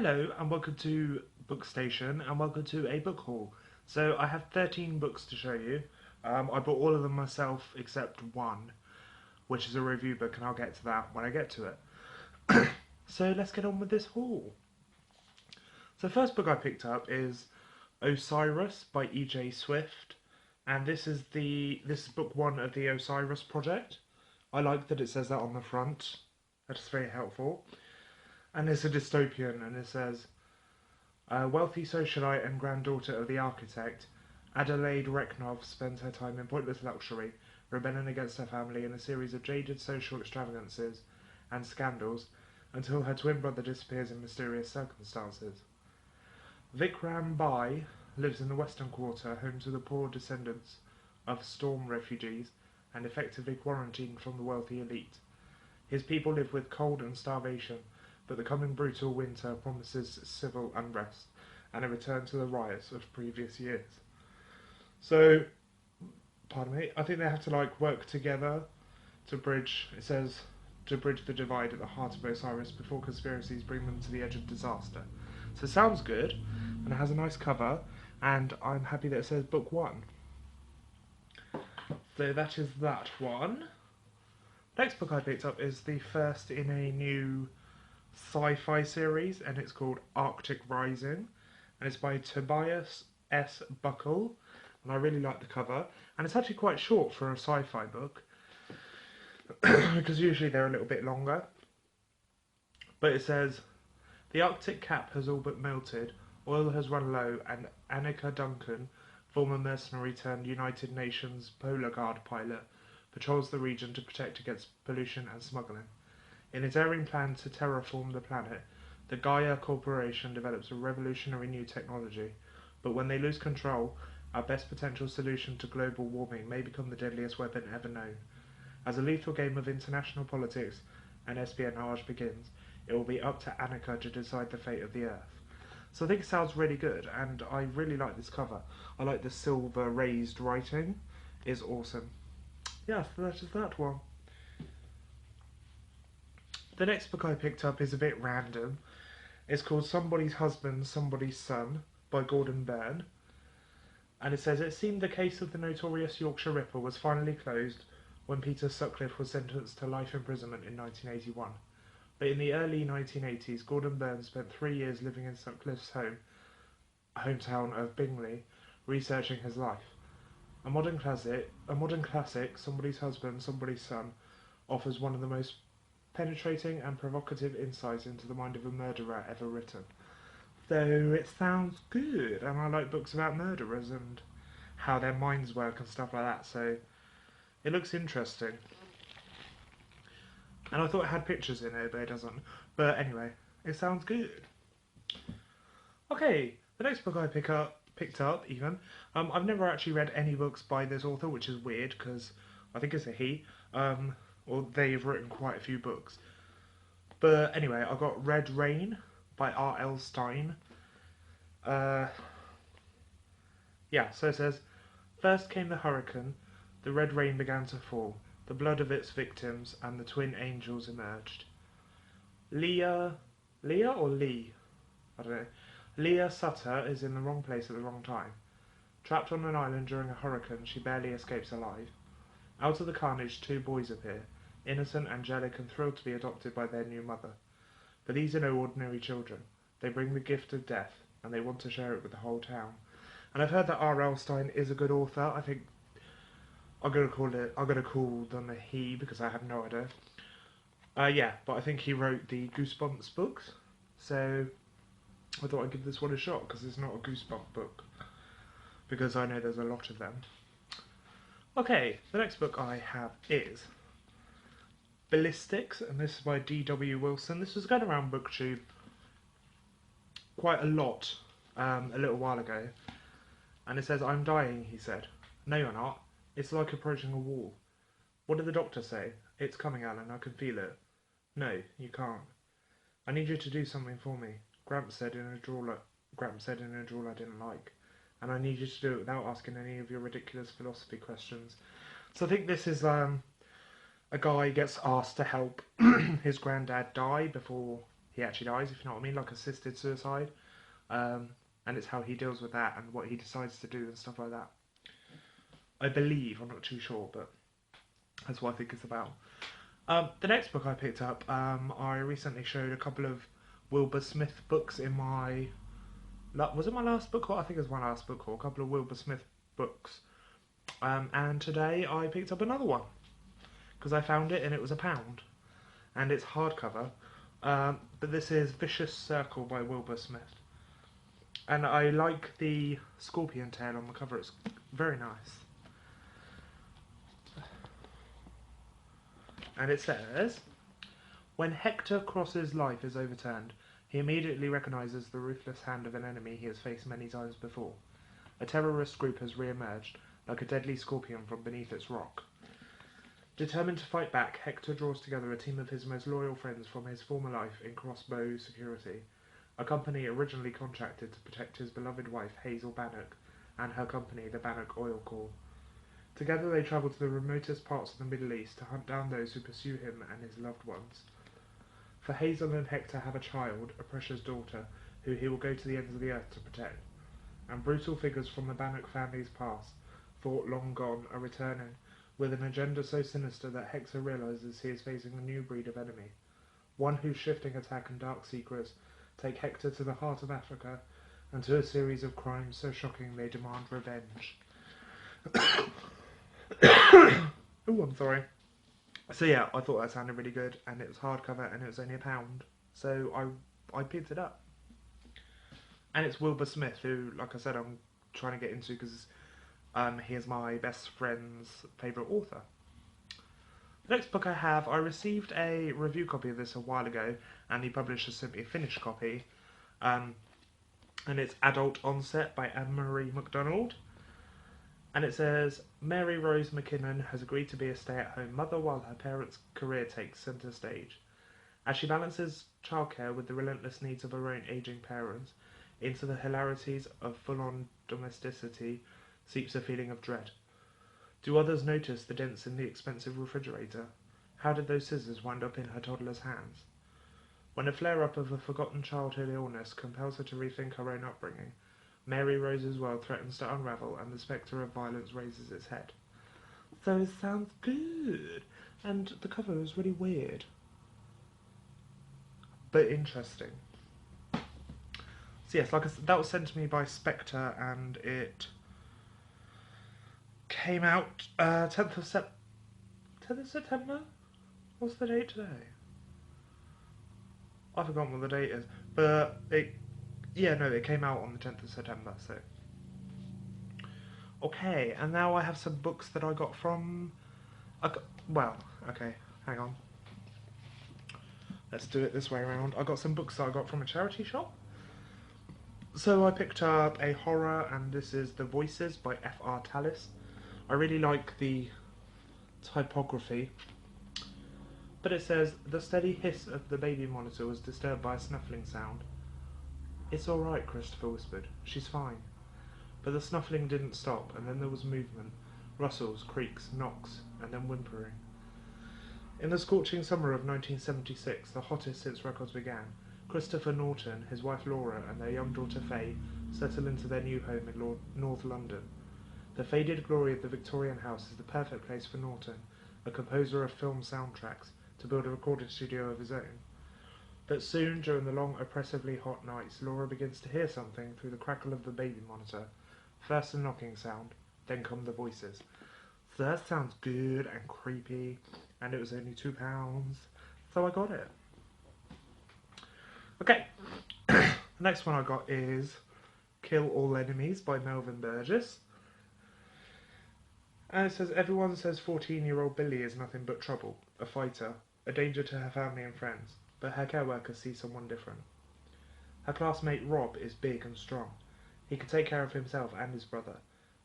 Hello and welcome to Bookstation and welcome to a book haul. So I have 13 books to show you. I bought all of them myself except one, which is a review book, and I'll get to that when I get to it. So let's get on with this haul. So the first book I picked up is Osiris by E.J. Swift, and this is book one of the Osiris project. I like that it says that on the front. That's very helpful. And it's a dystopian, and it says, a wealthy socialite and granddaughter of the architect, Adelaide Reknov spends her time in pointless luxury, rebelling against her family in a series of jaded social extravagances and scandals until her twin brother disappears in mysterious circumstances. Vikram Bai lives in the Western Quarter, home to the poor descendants of storm refugees and effectively quarantined from the wealthy elite. His people live with cold and starvation, but the coming brutal winter promises civil unrest and a return to the riots of previous years. So, pardon me, I think they have to work together to bridge, it says, to bridge the divide at the heart of Osiris before conspiracies bring them to the edge of disaster. So it sounds good, and it has a nice cover, and I'm happy that it says book one. So that is that one. Next book I picked up is the first in a new sci-fi series, and it's called Arctic Rising, and it's by Tobias S. Buckle, and I really like the cover, and it's actually quite short for a sci-fi book because usually they're a little bit longer. But it says, the Arctic cap has all but melted, oil has run low, and Annika Duncan, former mercenary turned United Nations Polar Guard pilot, patrols the region to protect against pollution and smuggling. In its daring plan to terraform the planet, the Gaia Corporation develops a revolutionary new technology, but when they lose control, our best potential solution to global warming may become the deadliest weapon ever known. As a lethal game of international politics and espionage begins, it will be up to Annika to decide the fate of the Earth. So I think it sounds really good, and I really like this cover. I like the silver raised writing, it's awesome. Yeah, so that is that one. The next book I picked up is a bit random. It's called Somebody's Husband, Somebody's Son by Gordon Byrne. And it says, it seemed the case of the notorious Yorkshire Ripper was finally closed when Peter Sutcliffe was sentenced to life imprisonment in 1981. But in the early 1980s, Gordon Byrne spent 3 years living in Sutcliffe's hometown of Bingley, researching his life. A modern classic, Somebody's Husband, Somebody's Son, offers one of the most penetrating and provocative insights into the mind of a murderer ever written. So it sounds good, and I like books about murderers and how their minds work and stuff like that, so it looks interesting. And I thought it had pictures in it, but it doesn't. But anyway, it sounds good. Okay, the next book I picked up, I've never actually read any books by this author, which is weird, because I think it's a he. Or they've written quite a few books. But anyway, I got Red Rain by R.L. Stine. So it says, first came the hurricane, the red rain began to fall, the blood of its victims, and the twin angels emerged. Leah or Lee? I don't know. Leah Sutter is in the wrong place at the wrong time. Trapped on an island during a hurricane, she barely escapes alive. Out of the carnage, 2 boys appear, innocent, angelic, and thrilled to be adopted by their new mother. But these are no ordinary children. They bring the gift of death, and they want to share it with the whole town. And I've heard that R.L. Stine is a good author. I think I'm gonna call them a he because I have no idea. But I think he wrote the Goosebumps books, so I thought I'd give this one a shot because it's not a Goosebump book, because I know there's a lot of them. Okay, the next book I have is Ballistics, and this is by D.W. Wilson. This was going around BookTube quite a lot a little while ago. And it says, I'm dying, he said. No, you're not. It's like approaching a wall. What did the doctor say? It's coming, Alan. I can feel it. No, you can't. I need you to do something for me, Gramps said in a drawl I didn't like. And I need you to do it without asking any of your ridiculous philosophy questions. So I think this is a guy gets asked to help his granddad die before he actually dies, if you know what I mean, like assisted suicide. And it's how he deals with that and what he decides to do and stuff like that. I believe, I'm not too sure, but that's what I think it's about. The next book I picked up, I recently showed a couple of Wilbur Smith books in my... Was it my last book haul? I think it was my last book haul. A couple of Wilbur Smith books. And today I picked up another one. Because I found it and it was £1. And it's hardcover. But this is Vicious Circle by Wilbur Smith. And I like the scorpion tail on the cover. It's very nice. And it says, when Hector Cross's life is overturned, he immediately recognises the ruthless hand of an enemy he has faced many times before. A terrorist group has re-emerged, like a deadly scorpion from beneath its rock. Determined to fight back, Hector draws together a team of his most loyal friends from his former life in Crossbow Security, a company originally contracted to protect his beloved wife Hazel Bannock and her company, the Bannock Oil Corps. Together they travel to the remotest parts of the Middle East to hunt down those who pursue him and his loved ones. For Hazel and Hector have a child, a precious daughter, who he will go to the ends of the earth to protect. And brutal figures from the Bannock family's past, thought long gone, are returning, with an agenda so sinister that Hector realises he is facing a new breed of enemy. One whose shifting attack and dark secrets take Hector to the heart of Africa, and to a series of crimes so shocking they demand revenge. Oh, I'm sorry. So yeah, I thought that sounded really good, and it was hardcover, and it was only £1, so I picked it up. And it's Wilbur Smith, who, like I said, I'm trying to get into because he is my best friend's favourite author. The next book I have, I received a review copy of this a while ago, and the publisher sent me a finished copy, and it's Adult Onset by Anne-Marie MacDonald. And it says, Mary Rose McKinnon has agreed to be a stay-at-home mother while her parents' career takes centre stage. As she balances childcare with the relentless needs of her own ageing parents, into the hilarities of full-on domesticity seeps a feeling of dread. Do others notice the dents in the expensive refrigerator? How did those scissors wind up in her toddler's hands? When a flare-up of a forgotten childhood illness compels her to rethink her own upbringing, Mary Rose's world threatens to unravel, and the spectre of violence raises its head. So it sounds good, and the cover is really weird, but interesting. So yes, like I said, that was sent to me by Spector, and it came out 10th of September? What's the date today? I've forgotten what the date is, but it came out on the 10th of September, so. Okay, and now I have some books that I got from... okay, hang on. Let's do it this way around. I got some books that I got from a charity shop. So I picked up a horror, and this is The Voices by F.R. Tallis. I really like the typography. But it says, the steady hiss of the baby monitor was disturbed by a snuffling sound. It's alright, Christopher whispered. She's fine. But the snuffling didn't stop, and then there was movement. Rustles, creaks, knocks, and then whimpering. In the scorching summer of 1976, the hottest since records began, Christopher Norton, his wife Laura, and their young daughter Faye settle into their new home in North London. The faded glory of the Victorian house is the perfect place for Norton, a composer of film soundtracks, to build a recording studio of his own. But soon, during the long, oppressively hot nights, Laura begins to hear something through the crackle of the baby monitor. First a knocking sound, then come the voices. So that sounds good and creepy, and it was only £2, so I got it. Okay, the next one I got is Kill All Enemies by Melvin Burgess. And it says, everyone says 14-year-old Billy is nothing but trouble, a fighter, a danger to her family and friends, but her care workers see someone different. Her classmate Rob is big and strong. He can take care of himself and his brother,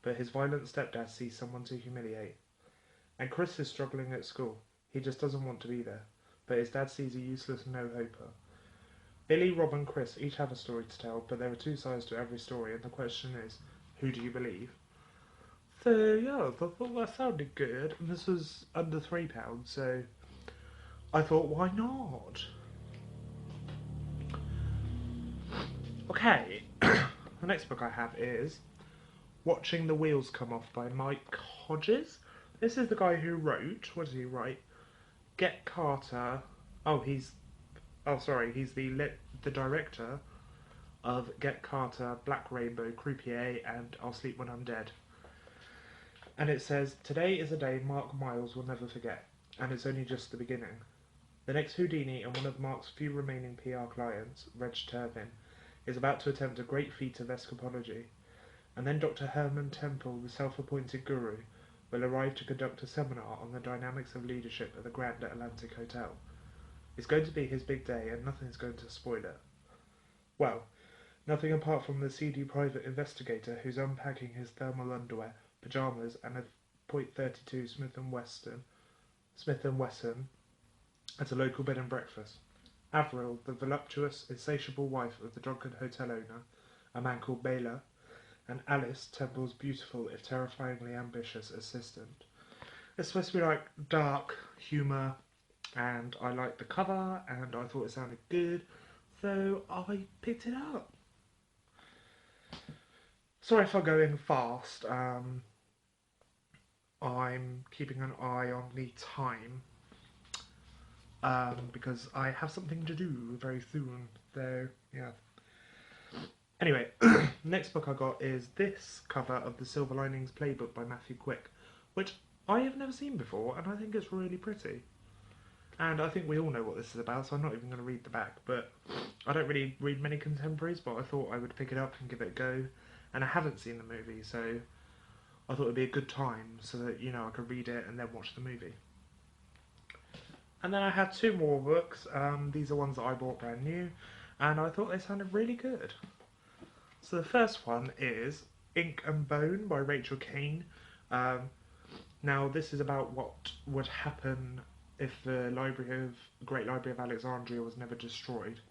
but his violent stepdad sees someone to humiliate. And Chris is struggling at school. He just doesn't want to be there, but his dad sees a useless no-hoper. Billy, Rob and Chris each have a story to tell, but there are two sides to every story, and the question is, who do you believe? So yeah, I thought that sounded good, and this was under £3, so I thought, why not? Okay, the next book I have is Watching the Wheels Come Off by Mike Hodges. This is the guy who wrote, what did he write? Get Carter. He's the director of Get Carter, Black Rainbow, Croupier, and I'll Sleep When I'm Dead. And it says, today is a day Mark Miles will never forget, and it's only just the beginning. The next Houdini and one of Mark's few remaining PR clients, Reg Turpin, is about to attempt a great feat of escapology, and then Dr. Herman Temple, the self-appointed guru, will arrive to conduct a seminar on the dynamics of leadership at the Grand Atlantic Hotel. It's going to be his big day, and nothing's going to spoil it. Well, nothing apart from the seedy private investigator who's unpacking his thermal underwear, pyjamas, and a .32 Smith & Wesson at a local bed and breakfast. Avril, the voluptuous, insatiable wife of the drunken hotel owner, a man called Bela, and Alice, Temple's beautiful, if terrifyingly ambitious, assistant. It's supposed to be like dark humour, and I liked the cover, and I thought it sounded good, so I picked it up. Sorry if I'm going fast, I'm keeping an eye on the time, because I have something to do very soon, so yeah. Anyway, next book I got is this cover of the Silver Linings Playbook by Matthew Quick, which I have never seen before, and I think it's really pretty. And I think we all know what this is about, so I'm not even going to read the back, but I don't really read many contemporaries, but I thought I would pick it up and give it a go, and I haven't seen the movie, so I thought it would be a good time so that, you know, I could read it and then watch the movie. And then I had two more books. These are ones that I bought brand new, and I thought they sounded really good. So the first one is Ink and Bone by Rachel Kane. Now this is about what would happen if the Great Library of Alexandria was never destroyed.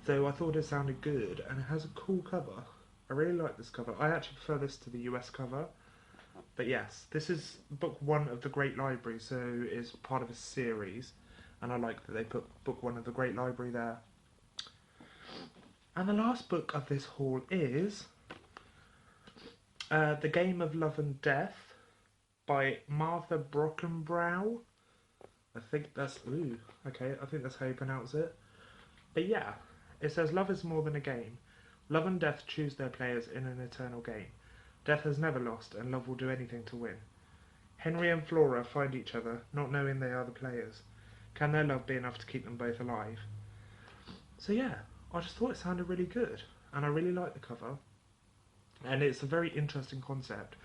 So I thought it sounded good, and it has a cool cover. I really like this cover. I actually prefer this to the US cover. But yes, this is book one of the Great Library, so it's part of a series, and I like that they put book one of the Great Library there. And the last book of this haul is The Game of Love and Death by Martha Brockenbrow. I think that's how you pronounce it. But yeah, it says love is more than a game. Love and death choose their players in an eternal game. Death has never lost, and love will do anything to win. Henry and Flora find each other, not knowing they are the players. Can their love be enough to keep them both alive? So yeah, I just thought it sounded really good, and I really like the cover. And it's a very interesting concept,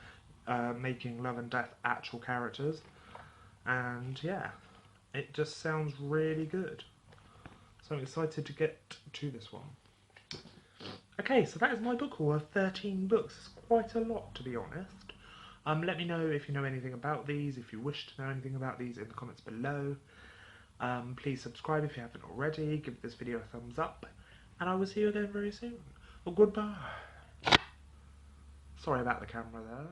making love and death actual characters. And yeah, it just sounds really good. So I'm excited to get to this one. Okay, so that is my book haul of 13 books. It's quite a lot, to be honest. Let me know if you know anything about these, if you wish to know anything about these in the comments below. Please subscribe if you haven't already, give this video a thumbs up, and I will see you again very soon. Well, goodbye. Sorry about the camera there.